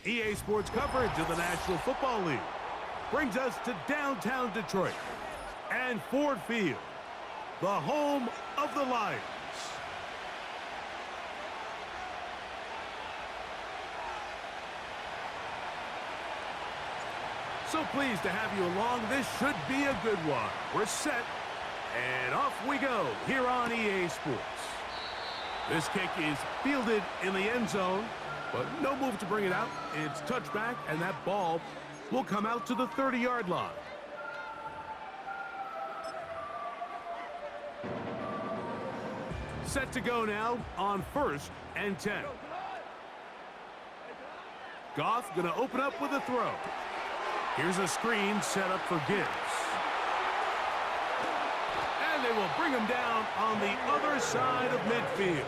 EA Sports coverage of the National Football League brings us to downtown Detroit and Ford Field, the home of the Lions. So pleased to have you along. This should be a good one. We're set, and off we go here on EA Sports. This kick is fielded in the end zone, but no move to bring it out. It's touchback, and that ball will come out to the 30-yard line. Set to go now on 1st and 10. Goff going to open up with a throw. Here's a screen set up for Gibbs. And they will bring him down on the other side of midfield.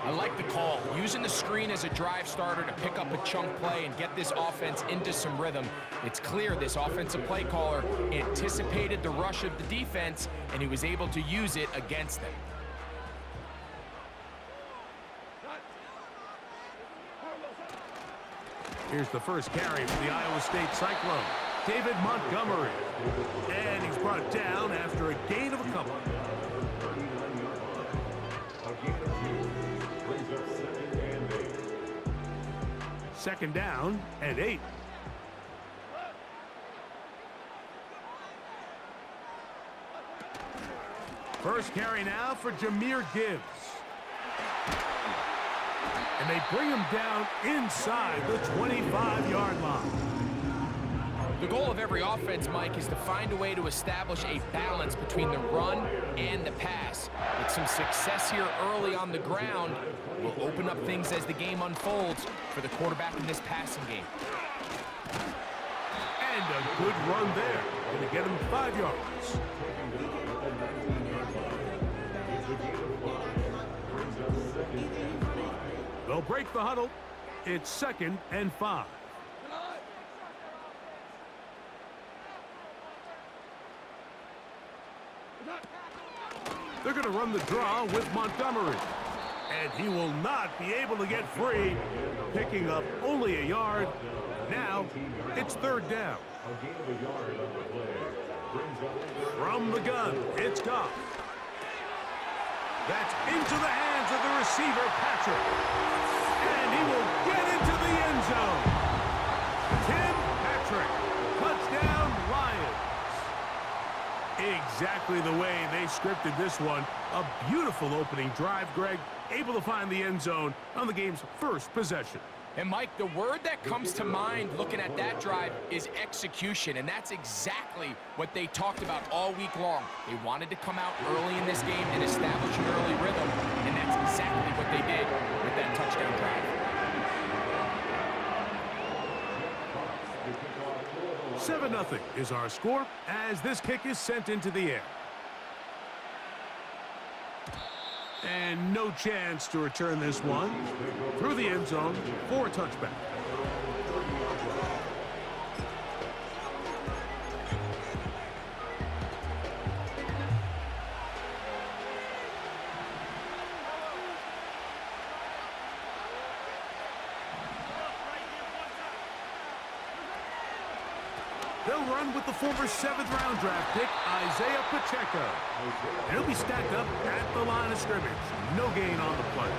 I like the call, using the screen as a drive starter to pick up a chunk play and get this offense into some rhythm. It's clear this offensive play caller anticipated the rush of the defense, and he was able to use it against them. Here's the first carry for the Iowa State Cyclone, David Montgomery. And he's brought down after a gain of a couple. Second down and 8. First carry now for Jahmyr Gibbs. And they bring him down inside the 25-yard line. The goal of every offense, Mike, is to find a way to establish a balance between the run and the pass. With some success here early on the ground, will open up things as the game unfolds for the quarterback in this passing game. And a good run there. Going to get him 5 yards. They'll break the huddle. It's 2nd and 5. They're going to run the draw with Montgomery. And he will not be able to get free, picking up only a yard. Now, it's 3rd down. From the gun, it's Goff. That's into the hands of the receiver, Patrick. And he will get into the end zone. Tim Patrick, touchdown Lions. Exactly the way they scripted this one. A beautiful opening drive, Greg. Able to find the end zone on the game's first possession. And, Mike, the word that comes to mind looking at that drive is execution, and that's exactly what they talked about all week long. They wanted to come out early in this game and establish an early rhythm, and that's exactly what they did with that touchdown drive. 7-0 is our score as this kick is sent into the air. And no chance to return this one through the end zone for a touchback. They'll run with the former 7th-round draft pick, Isaiah Pacheco. And he'll be stacked up at the line of scrimmage. No gain on the play.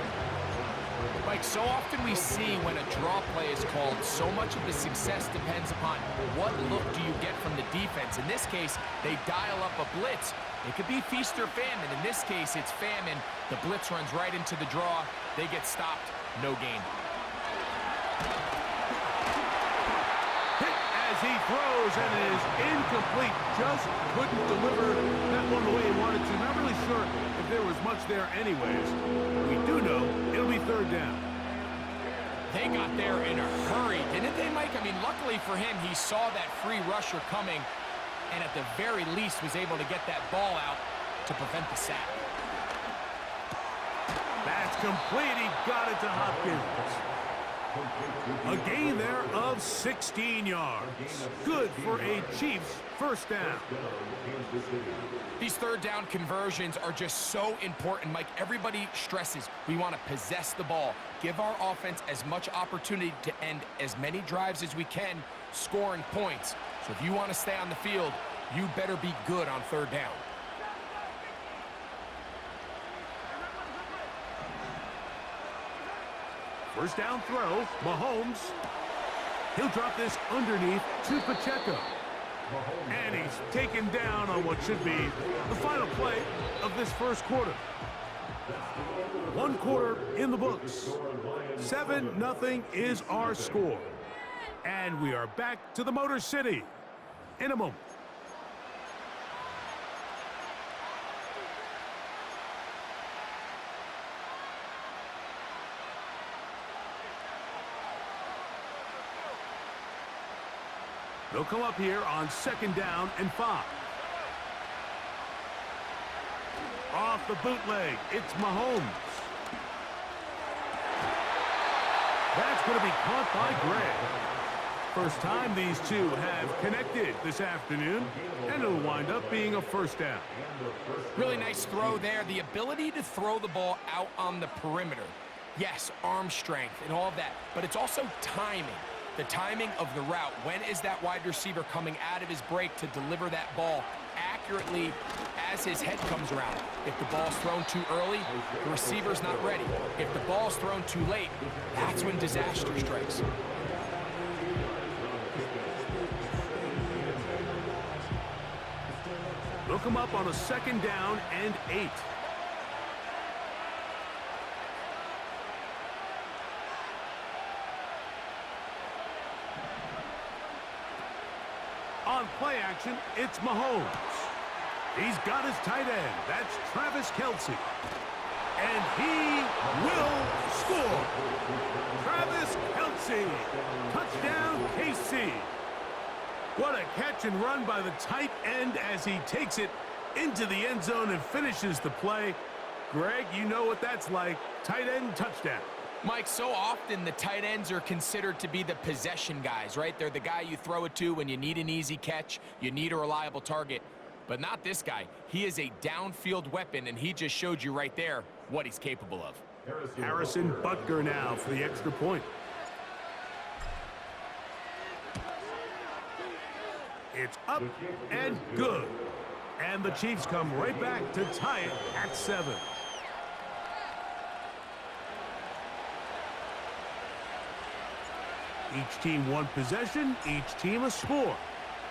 Mike, so often we see when a draw play is called, so much of the success depends upon what look do you get from the defense. In this case, they dial up a blitz. It could be feast or famine. In this case, it's famine. The blitz runs right into the draw. They get stopped. No gain. He throws and it is incomplete. Just couldn't deliver that one the way he wanted to. Not really sure if there was much there anyways. We do know it'll be 3rd down. They got there in a hurry, didn't they, Mike? I mean, luckily for him, he saw that free rusher coming and at the very least was able to get that ball out to prevent the sack. That's complete. He got it to Hopkins. A gain there of 16 yards. Good for a Chiefs first down. These third down conversions are just so important, Mike. Everybody stresses we want to possess the ball, give our offense as much opportunity to end as many drives as we can, scoring points. So if you want to stay on the field, you better be good on third down. First down throw, Mahomes. He'll drop this underneath to Pacheco. And he's taken down on what should be the final play of this first quarter. One quarter in the books. 7-0 is our score. And we are back to the Motor City in a moment. They'll come up here on second down and 5. Off the bootleg, it's Mahomes. That's going to be caught by Greg. First time these two have connected this afternoon, and it'll wind up being a first down. Really nice throw there. The ability to throw the ball out on the perimeter. Yes, arm strength and all of that, but it's also timing. The timing of the route. When is that wide receiver coming out of his break to deliver that ball accurately as his head comes around? If the ball's thrown too early, the receiver's not ready. If the ball's thrown too late, that's when disaster strikes. They'll come up on a second down and 8. On play action, it's Mahomes. He's got his tight end. That's Travis Kelce. And he will score. Travis Kelce. Touchdown, KC. What a catch and run by the tight end as he takes it into the end zone and finishes the play. Greg, you know what that's like. Tight end touchdown. Mike, so often the tight ends are considered to be the possession guys, right? They're the guy you throw it to when you need an easy catch, you need a reliable target. But not this guy. He is a downfield weapon, and he just showed you right there what he's capable of. Harrison Butker now for the extra point. It's up and good. And the Chiefs come right back to tie it at 7. Each team one possession, each team a score.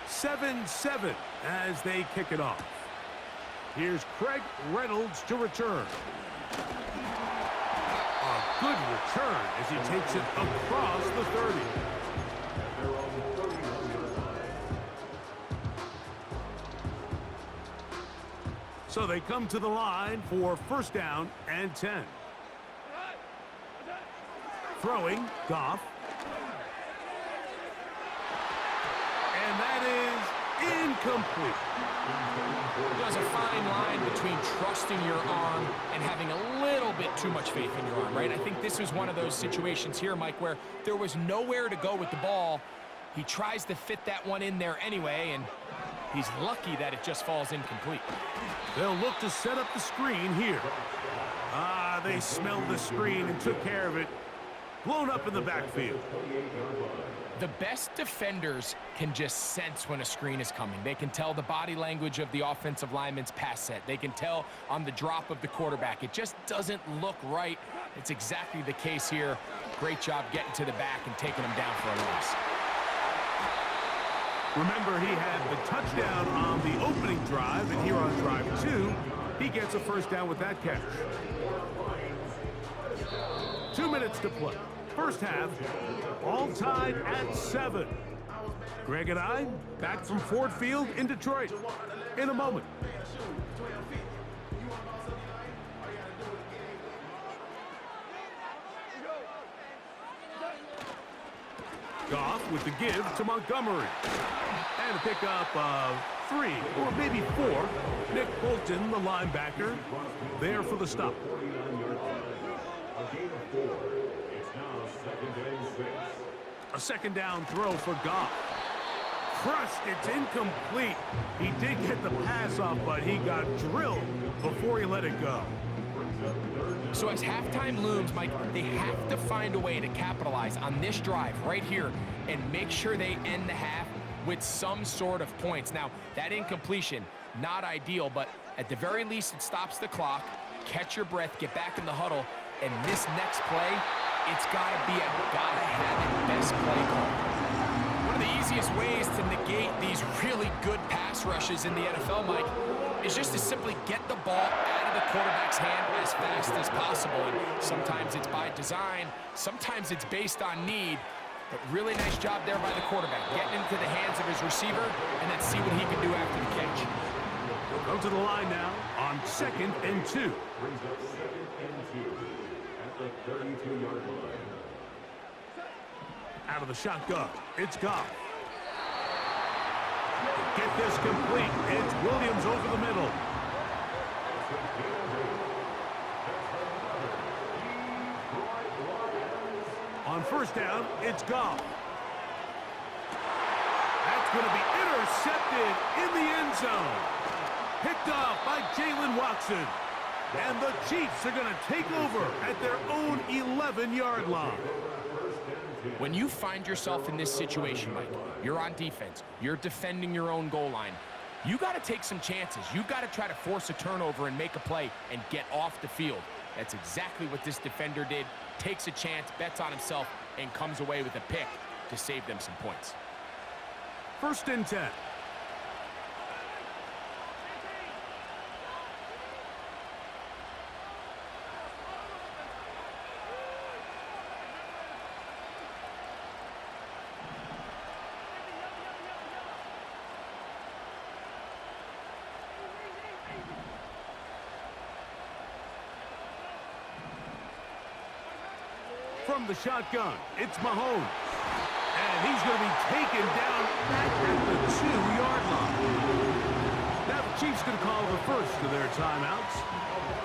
7-7 as they kick it off. Here's Craig Reynolds to return. A good return as he takes it across the 30. So they come to the line for first down and 10. Throwing, Goff. And that is incomplete. There's a fine line between trusting your arm and having a little bit too much faith in your arm, right? I think this was one of those situations here, Mike, where there was nowhere to go with the ball. He tries to fit that one in there anyway, and he's lucky that it just falls incomplete. They'll look to set up the screen here. They smelled the screen and took care of it. Blown up in the backfield. The best defenders can just sense when a screen is coming. They can tell the body language of the offensive lineman's pass set. They can tell on the drop of the quarterback. It just doesn't look right. It's exactly the case here. Great job getting to the back and taking him down for a loss. Remember, he had the touchdown on the opening drive, and here on drive 2, he gets a first down with that catch. 2 minutes to play. First half, all tied at 7. Greg and I back from Ford Field in Detroit in a moment. Goff with the give to Montgomery. And a pickup of 3 or maybe 4. Nick Bolton, the linebacker, there for the stop. A gain of 4. It's now 2nd and 6. second down throw for Goff. Crushed, it's incomplete. He did get the pass off, but he got drilled before he let it go. So as halftime looms, Mike, they have to find a way to capitalize on this drive right here and make sure they end the half with some sort of points. Now, that incompletion, not ideal, but at the very least, it stops the clock. Catch your breath, get back in the huddle, and this next play, it's gotta be a gotta-have-it best play call. One of the easiest ways to negate these really good pass rushes in the NFL, Mike, is just to simply get the ball out of the quarterback's hand as fast as possible. And sometimes it's by design, sometimes it's based on need, but really nice job there by the quarterback, getting into the hands of his receiver and then see what he can do after the catch. We'll go to the line now on 2nd and 2. Brings up 2nd and 2 at the 32-yard line. Out of the shotgun, it's Goff. Get this complete. It's Williams over the middle. On first down, it's Goff. That's going to be intercepted in the end zone. Picked off by Jalen Watson. And the Chiefs are going to take over at their own 11-yard line. When you find yourself in this situation, Mike, you're on defense, you're defending your own goal line, you got to take some chances. You got to try to force a turnover and make a play and get off the field. That's exactly what this defender did. Takes a chance, bets on himself, and comes away with a pick to save them some points. 1st and 10. From the shotgun, it's Mahomes. And he's going to be taken down back at the 2-yard line. Now the Chiefs going to call the first of their timeouts.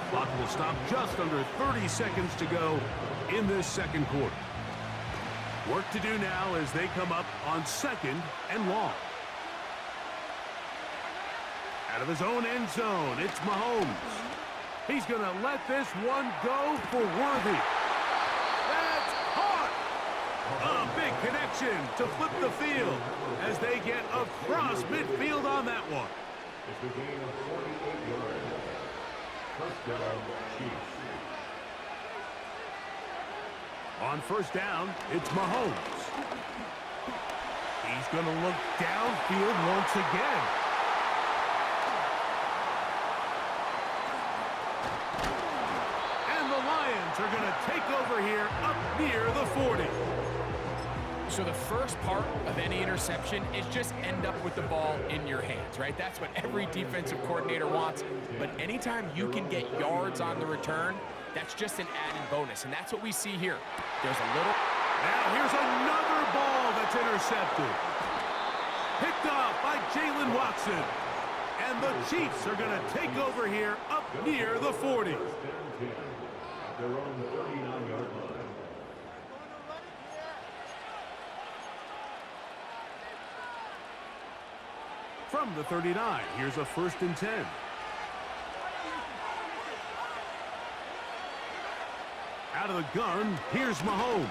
Clock will stop just under 30 seconds to go in this second quarter. Work to do now as they come up on 2nd and long. Out of his own end zone, it's Mahomes. He's going to let this one go for Worthy. That's caught! A big connection to flip the field as they get across midfield on that one. It's a gain of 48 yards. First down, Chiefs. On first down, it's Mahomes. He's going to look downfield once again. And the Lions are going to take over here up near the 40. So the first part of any interception is just end up with the ball in your hands, right? That's what every defensive coordinator wants. But anytime you can get yards on the return, that's just an added bonus, and that's what we see here. There's a little... Now here's another ball that's intercepted. Picked off by Jalen Watson. And the Chiefs are going to take over here up near the 40. Their own 39-yard line. From the 39, here's a 1st and 10. Out of the gun, here's Mahomes.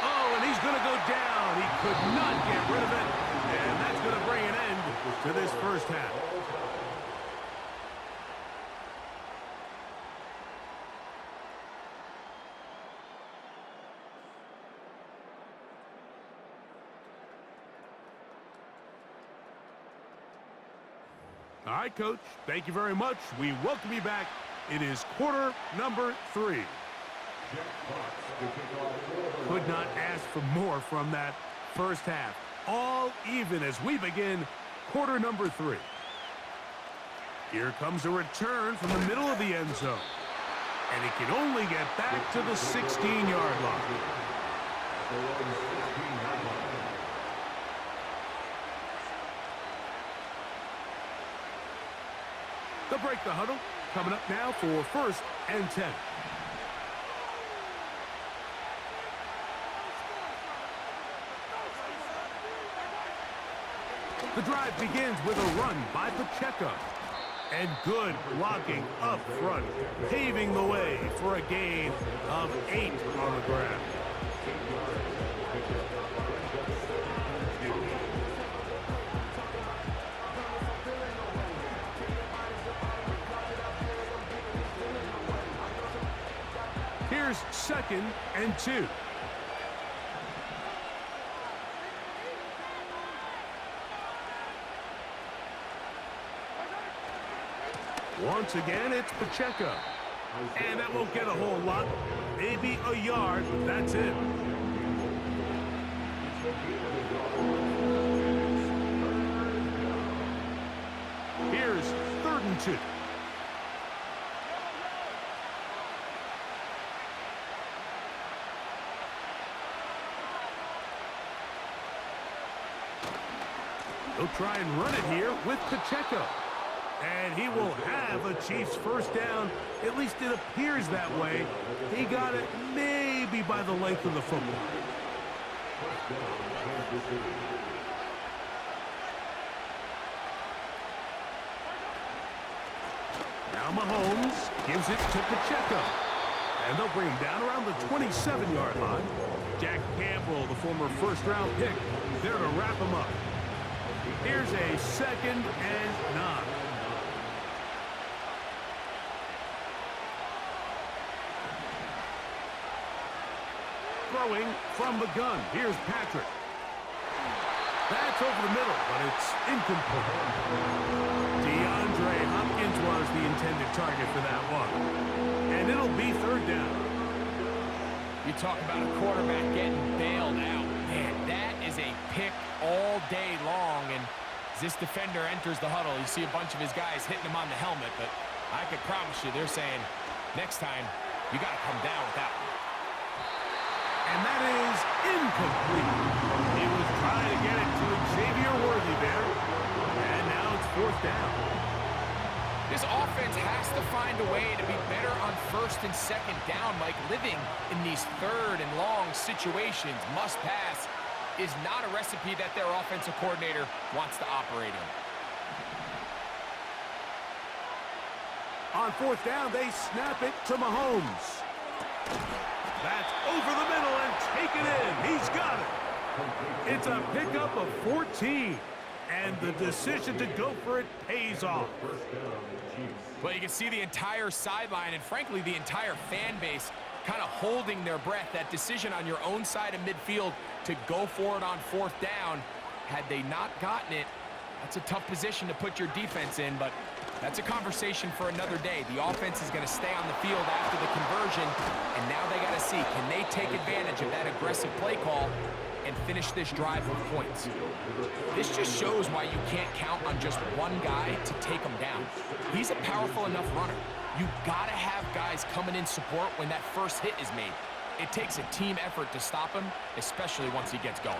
Oh, and he's going to go down. He could not get rid of it. And that's going to bring an end to this first half. All right, Coach, thank you very much. We welcome you back. It is quarter number 3. Could not ask for more from that first half. All even as we begin quarter number 3. Here comes a return from the middle of the end zone. And he can only get back to the 16-yard line. They'll break the huddle. Coming up now for 1st and 10. The drive begins with a run by Pacheco. And good blocking up front, paving the way for a gain of 8 on the ground. Here's 2nd and 2. Once again, it's Pacheco. And that won't get a whole lot. Maybe a yard, but that's it. Here's 3rd and 2. He'll try and run it here with Pacheco. And he will have a Chiefs first down. At least it appears that way. He got it maybe by the length of the football. Now Mahomes gives it to Pacheco. And they'll bring him down around the 27-yard line. Jack Campbell, the former first-round pick, there to wrap him up. Here's a 2nd and 9. Throwing from the gun. Here's Patrick. That's over the middle, but it's incomplete. DeAndre Hopkins was the intended target for that one. And it'll be 3rd down. You talk about a quarterback getting bailed out. Man, that is a pick all day long. And as this defender enters the huddle, you see a bunch of his guys hitting him on the helmet. But I can promise you, they're saying, next time, you got to come down with that one. And that is incomplete. He was trying to get it to Xavier Worthy there. And now it's 4th down. This offense has to find a way to be better on 1st and 2nd down. Like living in these 3rd and long situations, must pass, is not a recipe that their offensive coordinator wants to operate in. On 4th down, they snap it to Mahomes. That's over the middle and taken in. He's got it. It's a pickup of 14. And the decision to go for it pays off. Well, you can see the entire sideline and, frankly, the entire fan base kind of holding their breath. That decision on your own side of midfield to go for it on 4th down. Had they not gotten it, that's a tough position to put your defense in, but that's a conversation for another day. The offense is going to stay on the field after the conversion, and now they got to see, can they take advantage of that aggressive play call and finish this drive with points? This just shows why you can't count on just one guy to take him down. He's a powerful enough runner. You got to have guys coming in support when that first hit is made. It takes a team effort to stop him, especially once he gets going.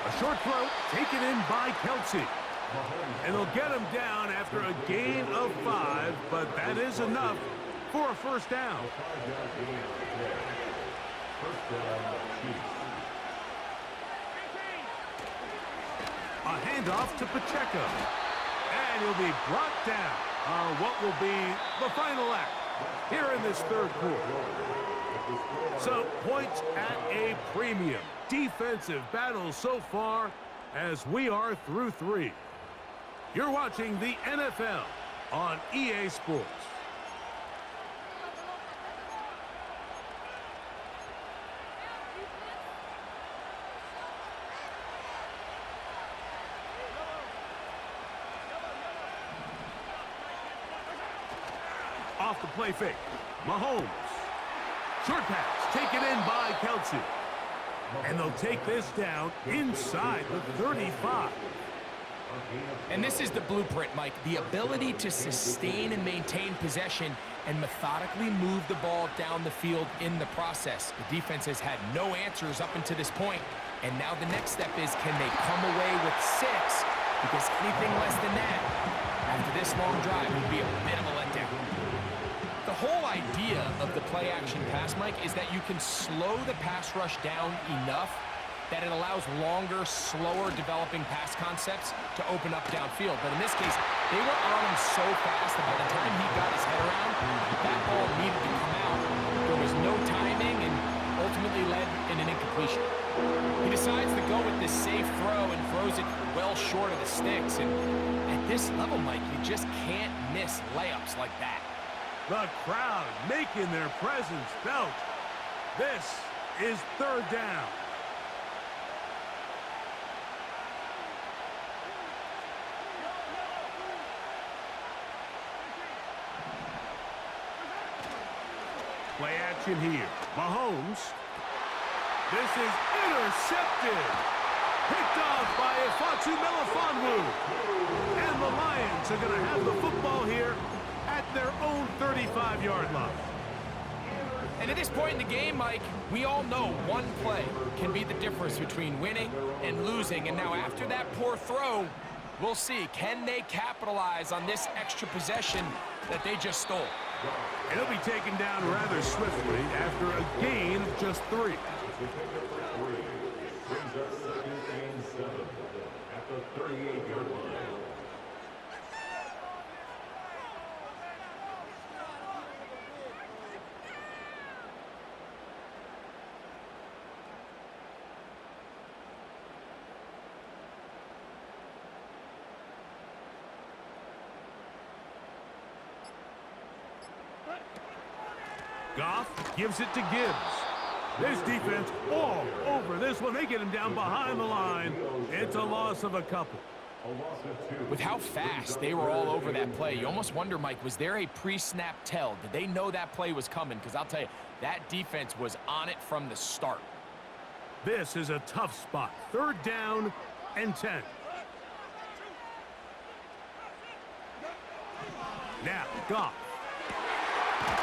A short throw taken in by Kelsey. And they'll get him down after a gain of 5, but that is enough for a first down. A handoff to Pacheco. And he'll be brought down on what will be the final act here in this 3rd quarter. So points at a premium. Defensive battle so far as we are through 3. You're watching the NFL on EA Sports. Off the play fake. Mahomes. Short pass taken in by Kelsey. And they'll take this down inside the 35. And this is the blueprint, Mike. The ability to sustain and maintain possession and methodically move the ball down the field in the process. The defense has had no answers up until this point. And now the next step is, can they come away with 6? Because anything less than that, after this long drive, would be a bit of a letdown. The whole idea of the play-action pass, Mike, is that you can slow the pass rush down enough that it allows longer, slower developing pass concepts to open up downfield. But in this case, they were on him so fast that by the time he got his head around, that ball needed to come out. There was no timing and ultimately led in an incompletion. He decides to go with this safe throw and throws it well short of the sticks. And at this level, Mike, you just can't miss layups like that. The crowd making their presence felt. This is third down. Play action here. Mahomes. This is intercepted. Picked off by Ifeatu Melifonwu. And the Lions are going to have the football here at their own 35-yard line. And at this point in the game, Mike, we all know one play can be the difference between winning and losing. And now after that poor throw, we'll see, can they capitalize on this extra possession that they just stole? And he'll be taken down rather swiftly after a gain of just 3. Brings us 2nd and 7 at the 38-yard line. Goff gives it to Gibbs. This defense all over this one. They get him down behind the line. It's a loss of a couple. With how fast they were all over that play, you almost wonder, Mike, was there a pre-snap tell? Did they know that play was coming? Because I'll tell you, that defense was on it from the start. This is a tough spot. 3rd down and 10. Now, Goff.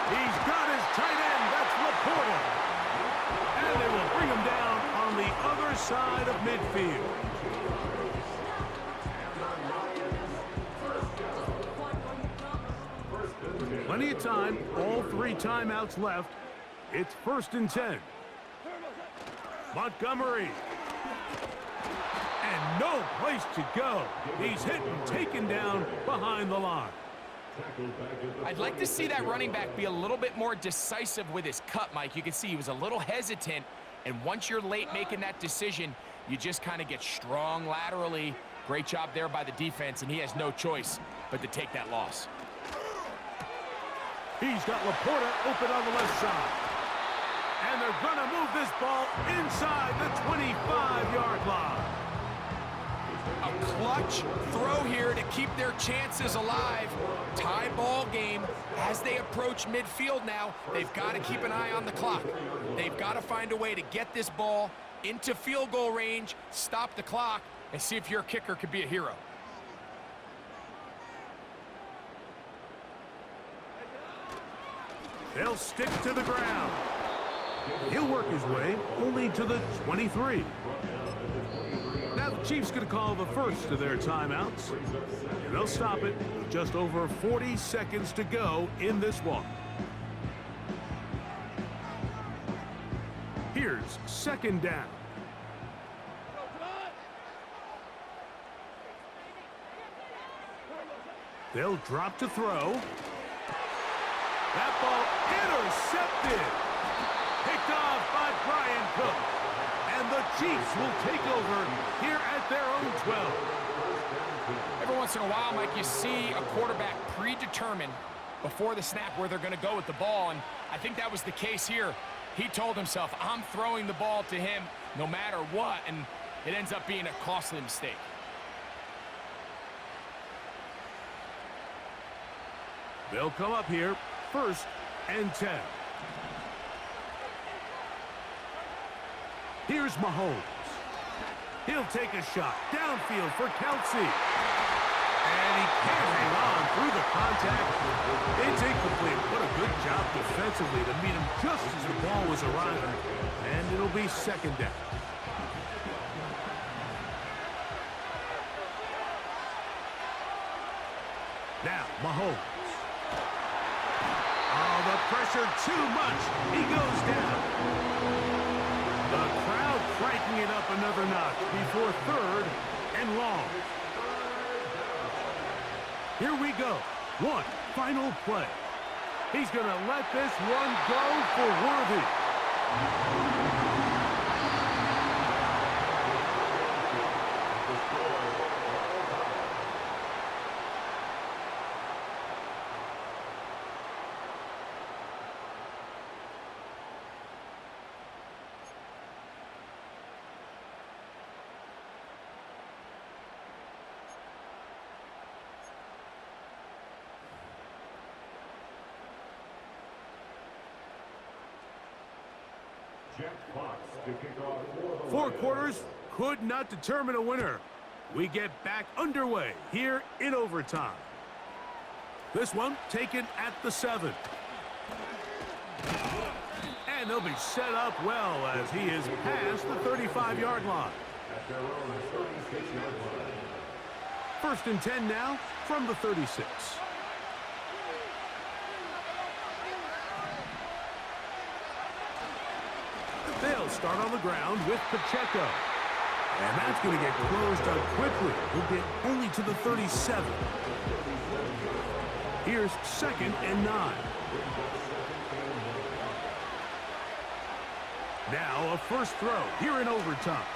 He's got his tight end. That's Laporta. And they will bring him down on the other side of midfield. Plenty of time. All 3 timeouts left. It's 1st and 10. Montgomery. And no place to go. He's hit and taken down behind the line. I'd like to see that running back be a little bit more decisive with his cut, Mike. You can see he was a little hesitant, and once you're late making that decision, you just kind of get strong laterally. Great job there by the defense, and he has no choice but to take that loss. He's got Laporta open on the left side. And they're going to move this ball inside the 25-yard line. A clutch throw here to keep their chances alive. Tie ball game as they approach midfield now. They've got to keep an eye on the clock. They've got to find a way to get this ball into field goal range, stop the clock, and see if your kicker could be a hero. They'll stick to the ground. He'll work his way only to the 23. Now the Chiefs going to call the first of their timeouts. And they'll stop it with just over 40 seconds to go in this one. Here's 2nd down. They'll drop to throw. That ball intercepted. Picked off by Brian Cook. And the Chiefs will take over here at their own 12. Every once in a while, Mike, you see a quarterback predetermine before the snap where they're going to go with the ball, and I think that was the case here. He told himself, I'm throwing the ball to him no matter what, and it ends up being a costly mistake. They'll come up here, 1st and 10. Here's Mahomes. He'll take a shot downfield for Kelsey. And he can't hang on through the contact. It's incomplete. What a good job defensively to meet him just as the ball was arriving. And it'll be 2nd down. Now, Mahomes. Oh, the pressure too much. He goes down. The crowd cranking it up another notch before third and long. Here we go. One final play. He's going to let this one go for Worthy. Four quarters could not determine a winner. We get back underway here in overtime. This one taken at the 7th. And they'll be set up well as he is past the 35-yard line. First and 10 now from the 36. They'll start on the ground with Pacheco. And that's going to get closed up quickly. He'll get only to the 37. Here's 2nd and 9. Now a first throw here in overtime.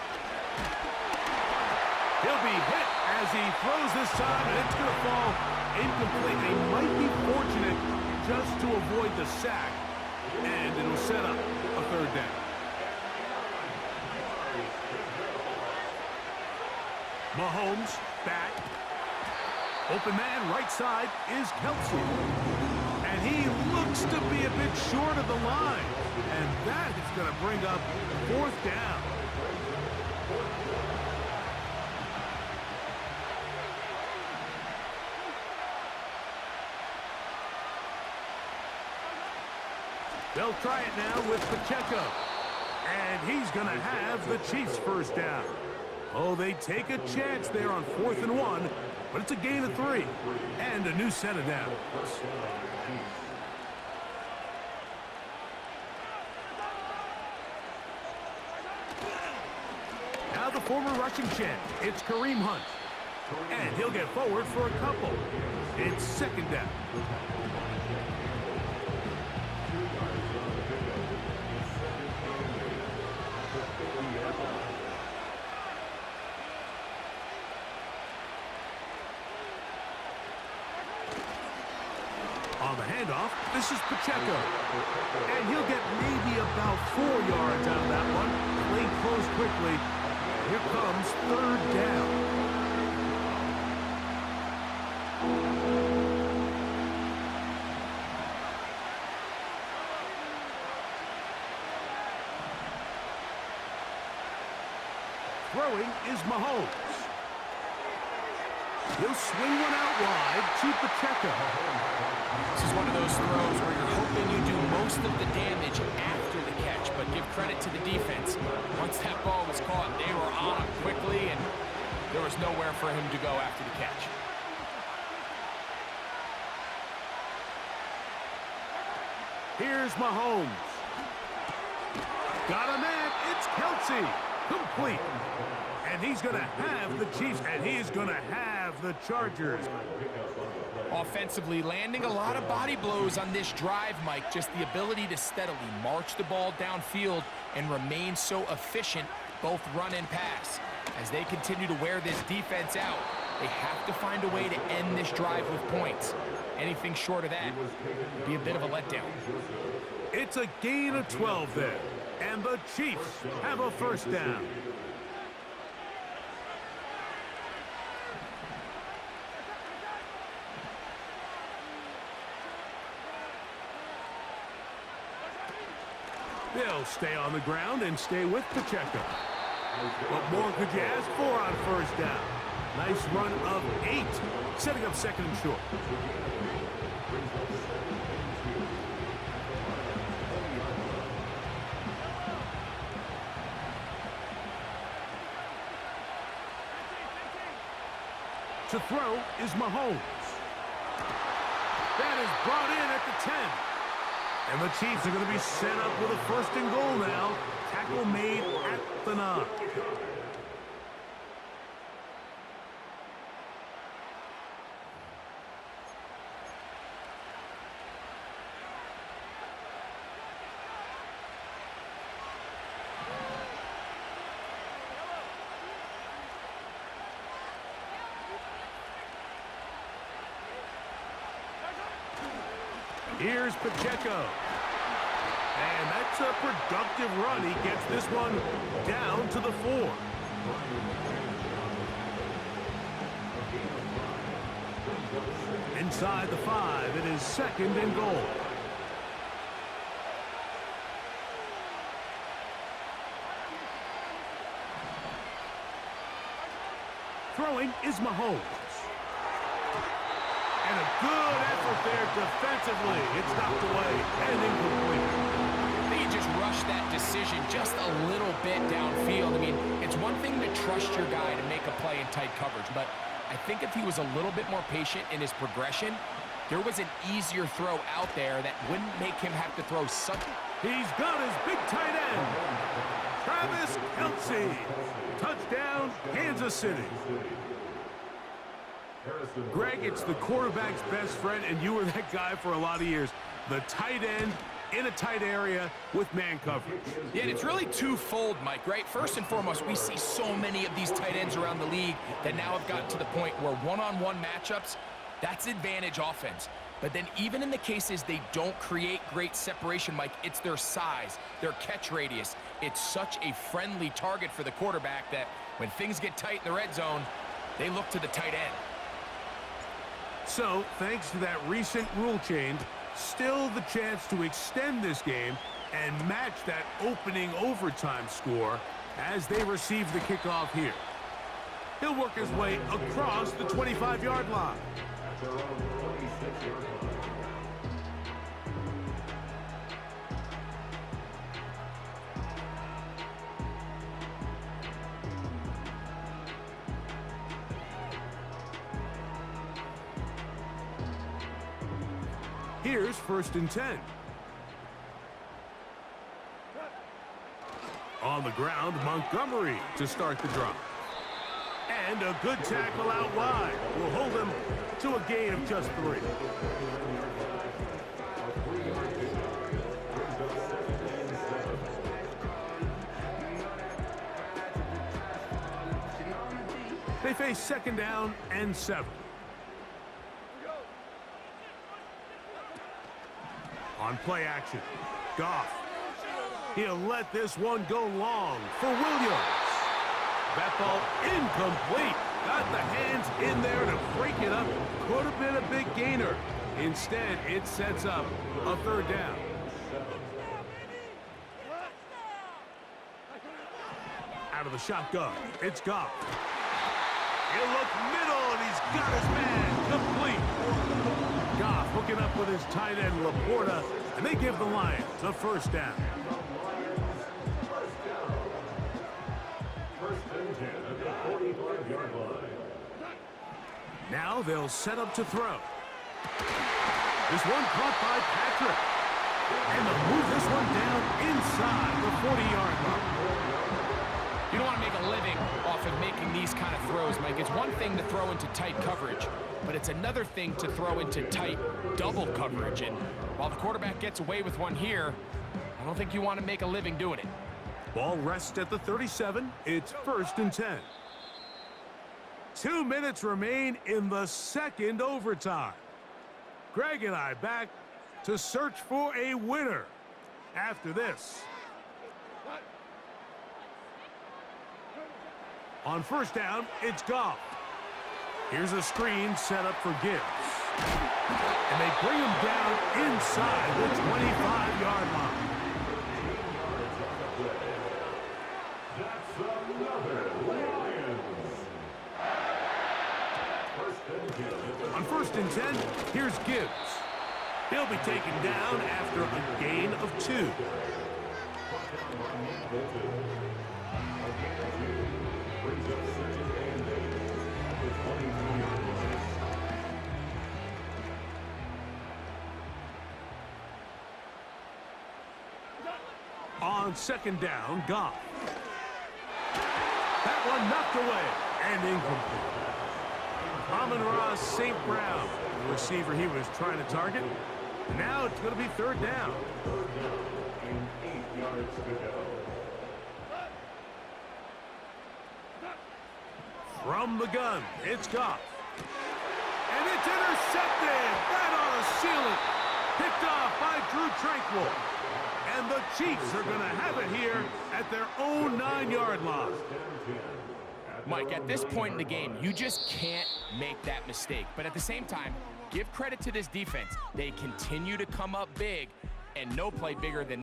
He'll be hit as he throws this time, and it's going to fall incomplete. They might be fortunate just to avoid the sack, and it'll set up a third down. Mahomes back. Open man right side is Kelsey. And he looks to be a bit short of the line. And that is going to bring up 4th down. They'll try it now with Pacheco. And he's going to have the Chiefs' first down. Oh, they take a chance there on 4th and 1, but it's a gain of 3 and a new set of downs. Now the former rushing champ, it's Kareem Hunt. And he'll get forward for a couple. It's 2nd down. On the handoff, this is Pacheco. And he'll get maybe about 4 yards out of that one. Played close quickly. Here comes 3rd down. Throwing is Mahomes. He'll swing one out wide to Pacheco. This is one of those throws where you're hoping you do most of the damage after the catch, but give credit to the defense. Once that ball was caught, they were on him quickly, and there was nowhere for him to go after the catch. Here's Mahomes. Got a man. It's Kelsey. Complete. And he's going to have the Chiefs, and he's going to have the Chargers. Offensively, landing a lot of body blows on this drive, Mike. Just the ability to steadily march the ball downfield and remain so efficient, both run and pass. As they continue to wear this defense out, they have to find a way to end this drive with points. Anything short of that would be a bit of a letdown. It's a gain of 12 there, and the Chiefs have a first down. They'll stay on the ground and stay with Pacheco. What more could you ask for on first down? Nice run of 8, setting up 2nd and short. To throw is Mahomes. That is brought in at the 10. And the Chiefs are going to be set up with a 1st and goal now. Tackle made at the moving on. Here's Pacheco. And that's a productive run. He gets this one down to the 4. Inside the 5, it is 2nd and goal. Throwing is Mahomes. And a good effort there defensively. It's knocked away and incomplete. They just rushed that decision just a little bit downfield. I mean, it's one thing to trust your guy to make a play in tight coverage, but I think if he was a little bit more patient in his progression, there was an easier throw out there that wouldn't make him have to throw such... He's got his big tight end. Travis Kelce. Touchdown, Kansas City. Greg, it's the quarterback's best friend, and you were that guy for a lot of years. The tight end in a tight area with man coverage. Yeah, and it's really twofold, Mike, right? First and foremost, we see so many of these tight ends around the league that now have gotten to the point where one-on-one matchups, that's advantage offense. But then even in the cases they don't create great separation, Mike, it's their size, their catch radius. It's such a friendly target for the quarterback that when things get tight in the red zone, they look to the tight end. So, thanks to that recent rule change, still the chance to extend this game and match that opening overtime score as they receive the kickoff here. He'll work his way across the 25-yard line. Here's 1st and 10. On the ground, Montgomery to start the drive. And a good tackle out wide will hold him to a gain of just 3. They face 2nd down and 7. On play action, Goff. He'll let this one go long for Williams. That ball incomplete. Got the hands in there to break it up. Could have been a big gainer. Instead, it sets up a 3rd down. Out of the shotgun, it's Goff. He'll look middle, and he's got his man complete. Goff hooking up with his tight end, Laporta, and they give the Lions a 1st down. Now they'll set up to throw. This one caught by Patrick. And they'll move this one down inside the 40-yard line. You don't want to make a living off of making these kind of throws, Mike. It's one thing to throw into tight coverage, but it's another thing to throw into tight double coverage. And while the quarterback gets away with one here, I don't think you want to make a living doing it. Ball rests at the 37. It's 1st and 10. 2 minutes remain in the 2nd overtime. Greg and I back to search for a winner after this. On 1st down, it's Goff. Here's a screen set up for Gibbs. And they bring him down inside the 25-yard line. On 1st and 10, here's Gibbs. He'll be taken down after a gain of 2. On 2nd down, Goff. That one knocked away and incomplete. Amon-Ra St. Brown, the receiver he was trying to target. Now it's going to be third down. And 8 yards to go. From the gun, it's Goff. And it's intercepted. Right on the ceiling. Picked off by Drew Tranquill. And the Chiefs are going to have it here at their own 9-yard line. Mike, at this point in the game, you just can't make that mistake. But at the same time, give credit to this defense. They continue to come up big, and no play bigger than